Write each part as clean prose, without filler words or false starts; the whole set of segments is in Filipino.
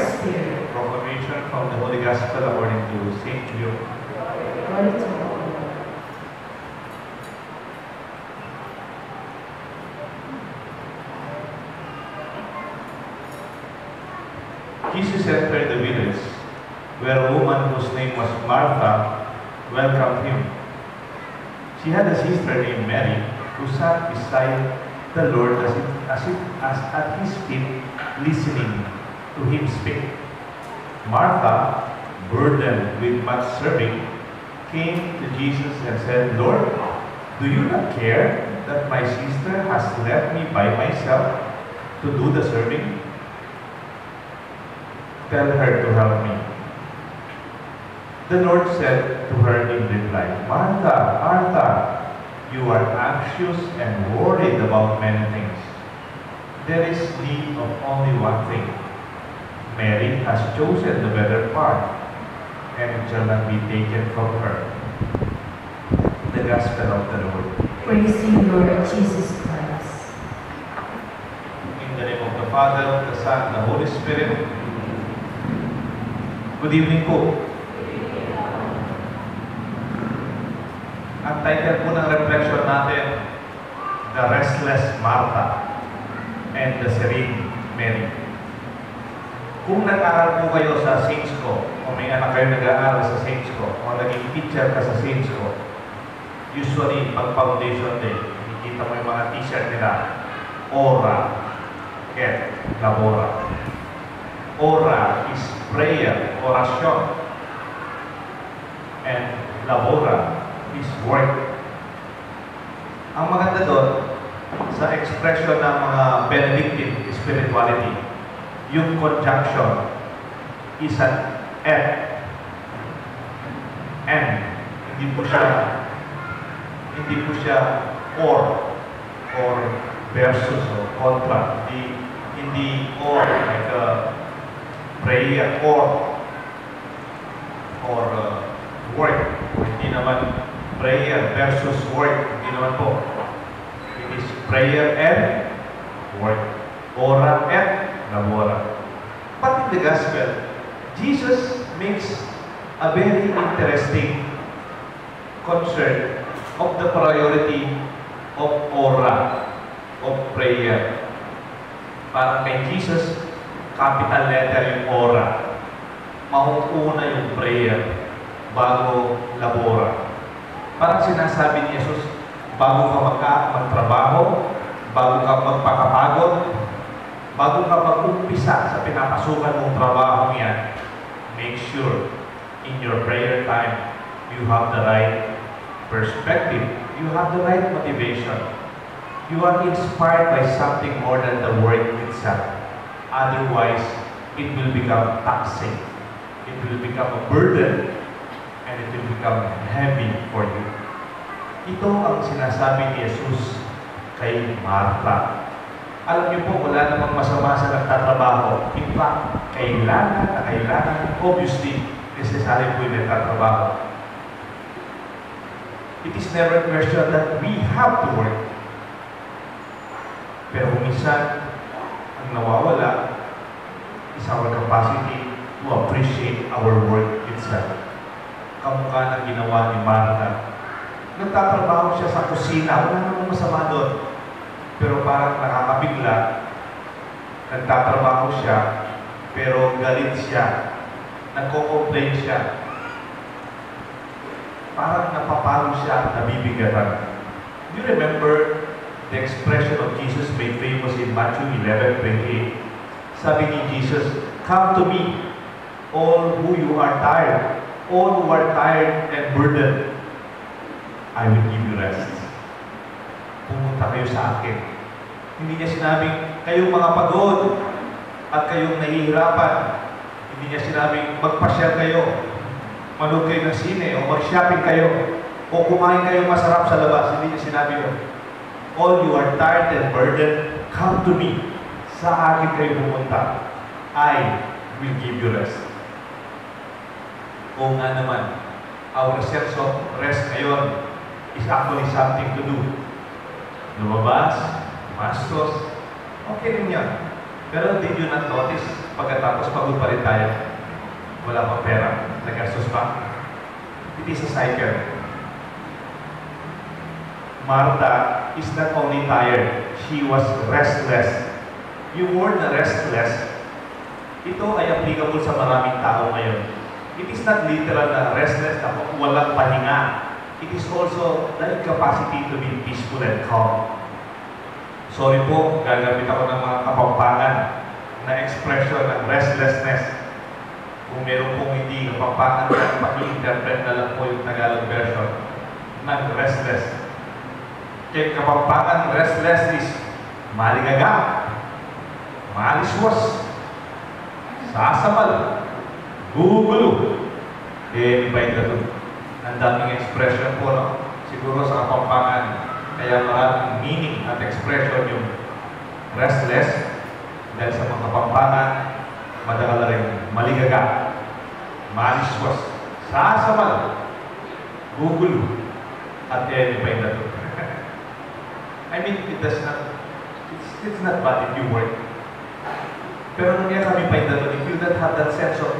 Spirit. Proclamation from the Holy Gospel according to St. Luke. Glory to God. Jesus entered the village, where a woman whose name was Martha welcomed him. She had a sister named Mary, who sat beside the Lord as at his feet, listening to him speak. Martha, burdened with much serving, came to Jesus and said, "Lord, do you not care that my sister has left me by myself to do the serving? Tell her to help me." The Lord said to her in reply, "Martha, Martha, you are anxious and worried about many things. There is need of only one thing. Mary has chosen the better part, and it shall not be taken from her." The Gospel of the Lord. Praise you, Lord Jesus Christ. In the name of the Father, the Son, and the Holy Spirit. Good evening po. Ang title po ng reflection natin, The Restless Martha and the Serene Mary. Kung nag-aaral po kayo sa Saints ko, o may anak kayo nag-aaral sa Saints ko, o naging teacher ka sa Saints ko, usually pag Foundation Day, nakikita mo yung mga t-shirt nila, Ora et Labora. Ora is prayer, orasyon, and labora is work. Ang maganda doon, sa expression ng mga Benedictine spirituality, yung conjunction is an and hindi po siya or versus o contra, hindi or like prayer or work. Hindi naman prayer versus work. Hindi naman po. It is prayer and work. Ora et labora. But in the Gospel, Jesus makes a very interesting concern of the priority of ora, of prayer. Parang kay Jesus, capital letter yung ora. Mauuna yung prayer bago labora. Parang sinasabi ni Jesus, bago ka magtrabaho, bago ka magpakapagod, bago ka mag-umpisa sa pinapasukan mong trabaho yan, make sure in your prayer time, you have the right perspective, you have the right motivation. You are inspired by something more than the work itself. Otherwise, it will become taxing. It will become a burden, and it will become heavy for you. Ito ang sinasabi ni Jesus kay Martha. Alam niyo po, wala namang masama sa nagtatrabaho. In fact, kailangan, obviously, necessary po yung nagtatrabaho. It is never a question that we have to work. Pero minsan, ang nawawala is our capacity to appreciate our work itself. Kamukha ng ginawa ni Martha. Nagtatrabaho siya sa kusina, wala namang masama doon. Pero parang nakakabigla, nagtatrabaho siya, pero galit siya, nagko-complain siya. Parang napapalo siya at nabibigatan. Do you remember the expression of Jesus made famous in Matthew 11:28? Sabi ni Jesus, "Come to me, all who are tired and burdened, I will give you rest." Pumunta kayo sa akin. Hindi niya sinabing, kayong mga pagod at kayong nahihirapan. Hindi niya sinabing, magpasyal kayo, manood kayo ng sine, o mag-shopping kayo, o kumain kayo masarap sa labas. Hindi niya sinabi yun. All you are tired and burdened, come to me. Sa akin kayo pumunta. I will give you rest. O nga naman, our sense of rest ngayon is actually something to do. Lumabas, mastos, okay rin yan. Pero did you not notice pagkatapos pagod pa rin tayo. Wala pang pera, nagastos pa. It is a cycle. Martha is not only tired, she was restless. Yung word na restless, ito ay applicable sa maraming tao ngayon. It is not literal na restless na walang pahinga. It is also the incapacity to be peaceful and calm. Sorry po, gagamit ako ng mga kapampangan na expression ng restlessness. Kung meron pong hindi kapampangan, pag-i-interpret na lang po yung Tagalog version ng restless. Kaya kapampangan restless is maligaga, maliswas, sasamal, gugulo. Iba ito. Ang daming expression po, no? Siguro sa kapampangan, kaya maraming meaning at expression yung restless dahil sa mga kapampangan, madagal rin maligaga, maliswas, sasamal, gugulo, at iba ito. I mean, it's not bad if you work. Pero nung kami pa ito, if you don't have that sense of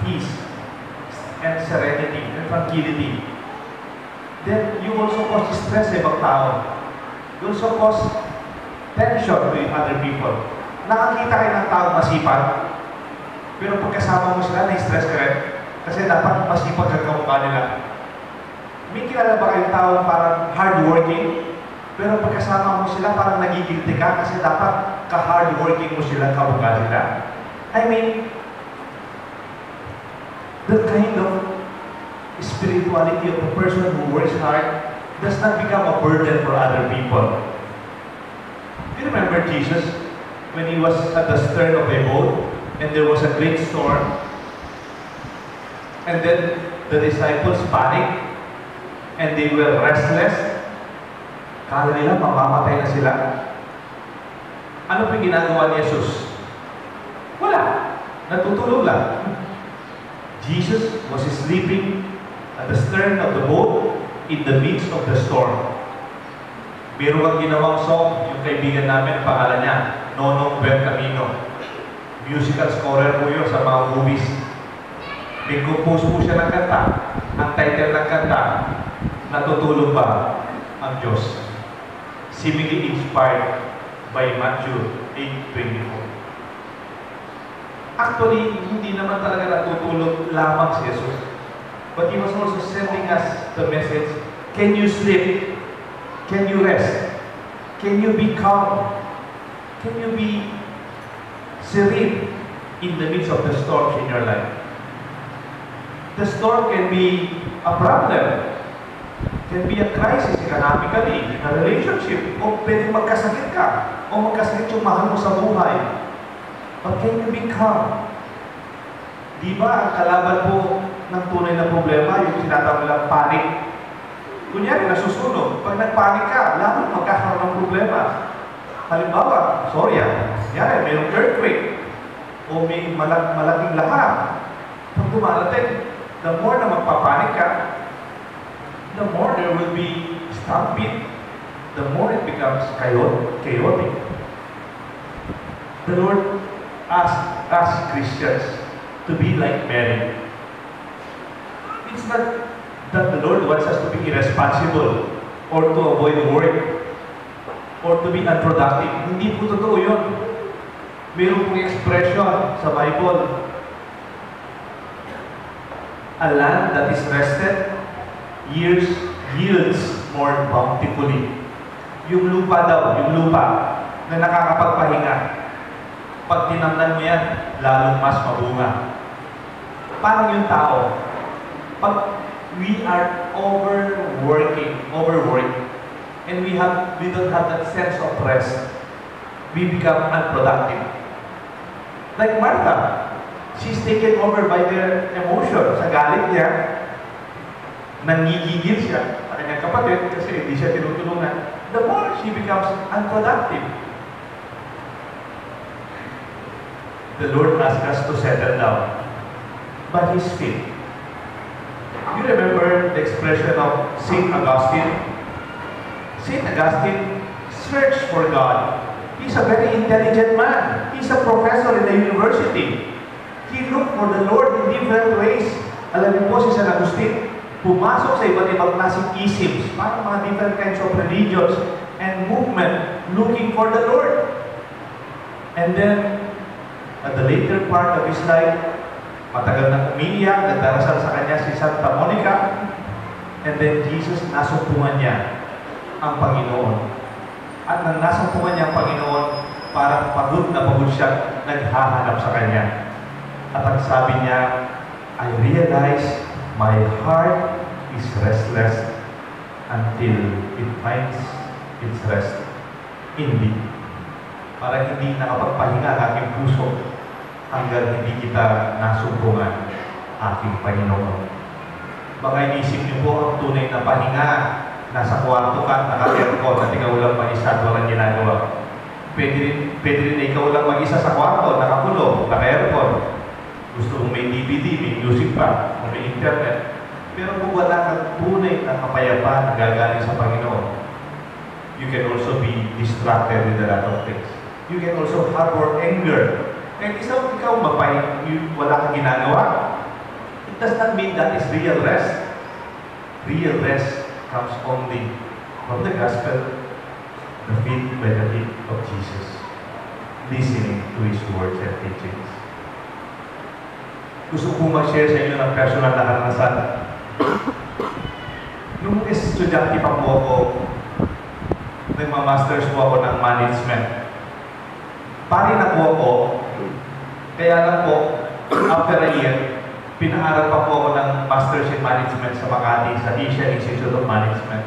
peace and serenity and tranquility, then you also cause stress sa ibang tao. You also cause tension to other people. Nakakita kayo ng tao masipag, pero pagkasama mo sila, na-stress ka rin. Kasi dapat masipag ka kamukha nila. May kilala ba kayong tao parang hardworking, pero pagkasama mo sila, parang nagigilty ka kasi dapat ka-hardworking mo sila, kamukha sila. I mean, that kind of spirituality of the person who works hard does not become a burden for other people. Do you remember Jesus when he was at the stern of a boat and there was a great storm? And then the disciples panicked and they were restless. Kala nila mamamatay na sila. Ano po ginagawa ni Jesus? Wala. Natutulog lang. Jesus was sleeping at the stern of the boat in the midst of the storm. Meron kang ginawang song, yung kaibigan namin, pangalan niya, Nonong Bel Camino. Musical scorer po yun sa mga movies. Nag-compose po siya ng kanta. Ang title ng kanta, Natutulog ba ang Diyos? Seemingly inspired by Matthew 8:24. Actually, hindi naman talaga natutulog lamang si Jesus. But He was also sending us the message, can you sleep? Can you rest? Can you be calm? Can you be serene in the midst of the storms in your life? The storm can be a problem. Can be a crisis economically, in a relationship, o pwede magkasakit ka, o magkasakit yung mahal mo sa buhay. But can you be calm? Di ba ang kalaban po ng tunay na problema, yung tinatawag nilang panic? Kunyari, nasusunog. Pag nagpanik ka, lalo magkakaroon ng problema. Halimbawa, kunyari, mayroong earthquake, o may malaking lahar. Pag dumarating, the more na magpapanik ka, the more there will be stampede, the more it becomes chaotic. The Lord asks us Christians to be like Mary. It's not that the Lord wants us to be irresponsible or to avoid work or to be unproductive. Hindi po totoo yun. Mayroon pong expression sa Bible, a land that is rested yields more bountifully. Yung lupa na nakakapagpahinga, pag tinamnan mo yan, lalong mas mabunga. Parang yung tao, pag we are overworked, and we don't have that sense of rest, we become unproductive. Like Martha, she's taken over by their emotion. Sa galit niya, nangigigil siya sa kanyang kapatid kasi hindi siya tinutulungan. The more she becomes unproductive. The Lord asks us to settle down by His feet. You remember the expression of St. Augustine? St. Augustine searched for God He's a very intelligent man. He's a professor in the university. He looked for the Lord in different ways. Alam niyo po si San Agustin, pumasok sa iba't ibang klaseng isms, parang mga different kinds of religions and movement looking for the Lord. And then, at the later part of his life, matagal na umiiyak, nagdarasal sa kanya si Santa Monica, and then Jesus, nasumpungan niya ang Panginoon. At nang nasumpungan niya ang Panginoon, parang pagod na pagod siya, naghahanap sa kanya. At ang sabi niya, I realize my heart is restless until it finds its rest in me. Para hindi nakapagpahinga ang aking puso hanggang hindi kita nasumpungan aking Panginoon. Baka inisip niyo po ang tunay na pahinga, nasa kwarto ka, naka-aircon, at ikaw lang mag-isa at walang ginagawa. Pwede rin na ikaw lang mag-isa sa kwarto, nakakulong, naka-aircon. Gusto mong may DVD, may music pa, o may internet. Pero kung wala kang tunay na kapayapaan na gagaling sa Panginoon, you can also be distracted with a lot of things. You can also harbor anger. Kahit ikaw wala kang ginagawa, it does not mean that is real rest. Real rest comes only from the gospel, the feet by the feet of Jesus, listening to His words and teachings. Gusto ko mag-share sa inyo ng personal na karanasan. Nung estudyante pa po ako, nagma-masters po ako ng management. Pari na po ako, kaya lang po, after a year, pinaaral pa po ako ng Masters in Management sa Makati, sa Asian Institute of Management.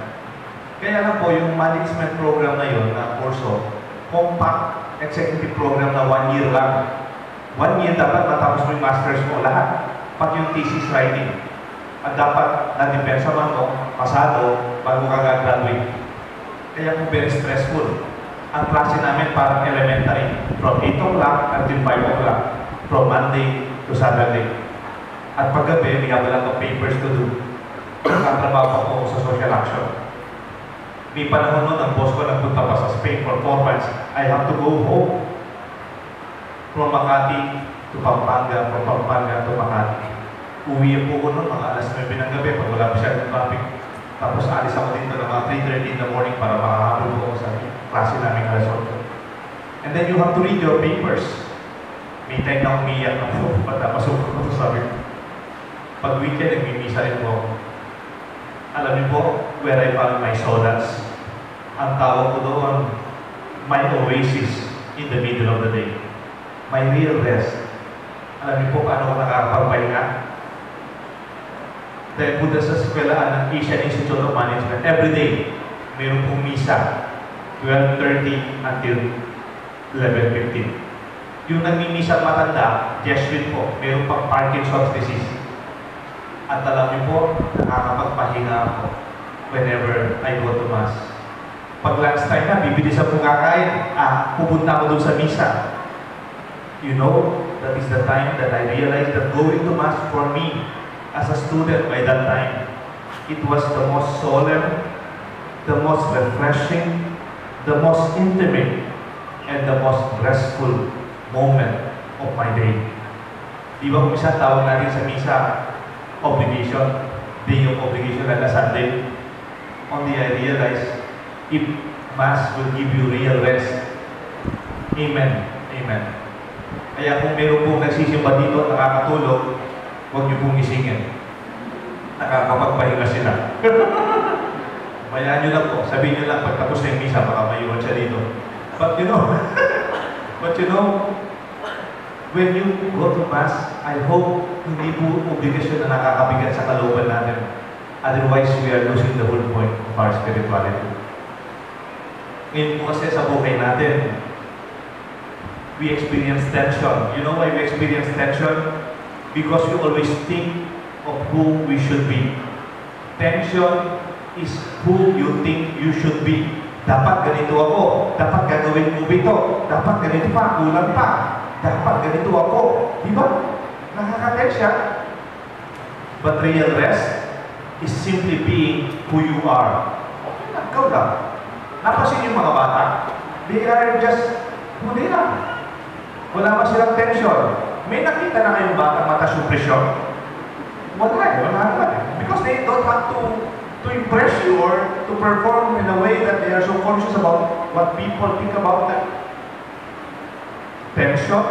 Kaya lang po, yung management program na yun, na kurso, compact executive program na 1 year lang. 1 year dapat matapos mo yung masters mo lahat, pati yung thesis writing. At dapat na-depensa man mo, pasado, bago ka graduate. Kaya po very stressful. Ang klase namin parang elementary, from 8 o'clock until 5 o'clock, from Monday to Saturday. At paggabi, may lang ng papers to do. Nagkatrabaho pa po sa social action. May panahon nun, ang boss ko nagpunta pa sa Spain for 4 months. I have to go home. From Makati to Pampanga, from Pampanga to Makati. Uwi po ko noon, mga alas 9 ng gabi, pag wala masyadong traffic. Tapos alis ako dito ng mga 3:30 in the morning para makahabol ko sa klase namin alas 8. And then you have to read your papers. May time na umiyak na po, patapasok ko sa sabi. Pag weekend, nagmimisa rin po ako. Alam niyo po, where I found my solace. Ang tawag ko doon, my oasis in the middle of the day. My real rest. Alam niyo po paano ko nakakapagpahinga? Dahil punta sa eskwelahan ng Asian Institute of Management, every day, mayroon pong misa, 12:30 until 11:15. Yung nagmimisa matanda, Jesuit po, mayroon pang Parkinson's disease. At alam niyo po, nakakapagpahinga ako whenever I go to Mass. Pag lunchtime na, bibili sa kakain, pupunta ako doon sa misa. You know, that is the time that I realized that going to Mass for me, as a student by that time, it was the most solemn, the most refreshing, the most intimate, and the most restful moment of my day. Di ba kung isang tawag natin sa misa, obligation, day of obligation like a Sunday? Only I realized, if Mass will give you real rest, amen, amen. Kaya kung meron pong nagsisimba dito at nakakatulog, huwag niyo pong isingin. Nakakapagpahinga sila. Bayaan niyo lang po. Sabihin niyo lang, pagtapos na yung misa, baka mayroon siya dito. But you know, when you go to Mass, I hope hindi po obligasyon na nakakabigat sa kalooban natin. Otherwise, we are losing the whole point of our spirituality. Ngayon po kasi sa buhay natin, we experience tension. You know why we experience tension? Because we always think of who we should be. Tension is who you think you should be. Dapat ganito ako. Dapat gagawin ko ito. Dapat ganito pa. Kulang pa. Dapat ganito ako. Di ba? Nakaka-tension. But real rest is simply being who you are. Okay na, ikaw lang. Napasin yung mga bata. They are just Hindi na. Wala ba silang tension? May nakita na kayong batang mataas yung presyon? Wala naman eh. Because they don't have to impress you or to perform in a way that they are so conscious about what people think about them. Tension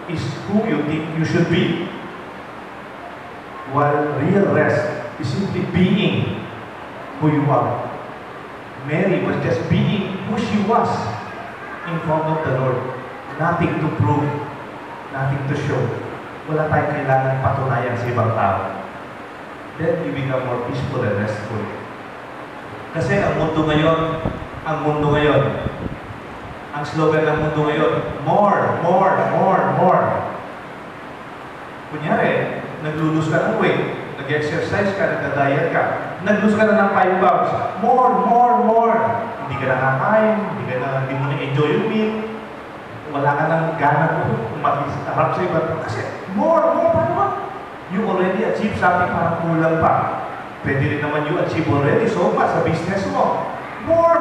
is who you think you should be. While real rest is simply being who you are. Mary was just being who she was in front of the Lord. Nothing to prove, nothing to show. Wala tayong kailangan patunayan sa ibang tao. Then you become more peaceful and restful. Kasi ang mundo ngayon, ang slogan ng mundo ngayon, more. Kunyari, naglulus ka ng weight, nag-exercise ka, nagda-diet ka, naglus ka na ng 5 pounds, more. Hindi ka nakakain, hindi mo na-enjoy yung meal, wala ka ng gana mo, mag-harap sa iba. Kasi, more, paano ba? You already achieved something, parang kulang pa. Pwede rin naman you achieve already so much sa business mo. More.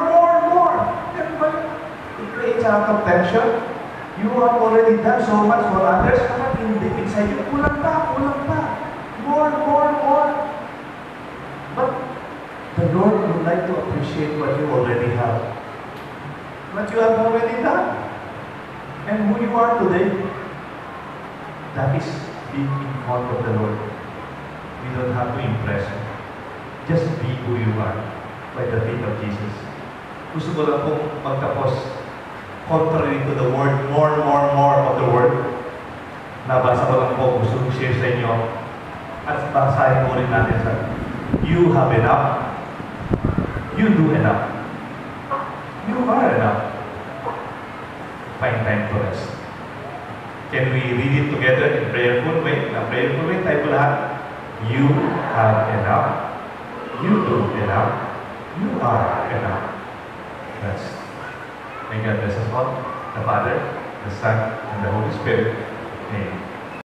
It creates out of tension. You have already done so much for others, but inside you, kulang pa. More. But the Lord would like to appreciate what you already have. What you have already done. And who you are today, that is being in front of the Lord. You don't have to impress Him. Just be who you are by the feet of Jesus. Gusto ko lang pong magtapos contrary to the word, more of the word. Nabasa ko lang po, gusto kong share sa inyo. At basahin mo rin natin sa you have enough. You do enough. You are enough. Find time to rest. Can we read it together in prayerful way? Na prayerful way, tayo po lahat. You have enough. You do enough. You are enough. Rest. May God bless us all, the Father, the Son, and the Holy Spirit. Amen.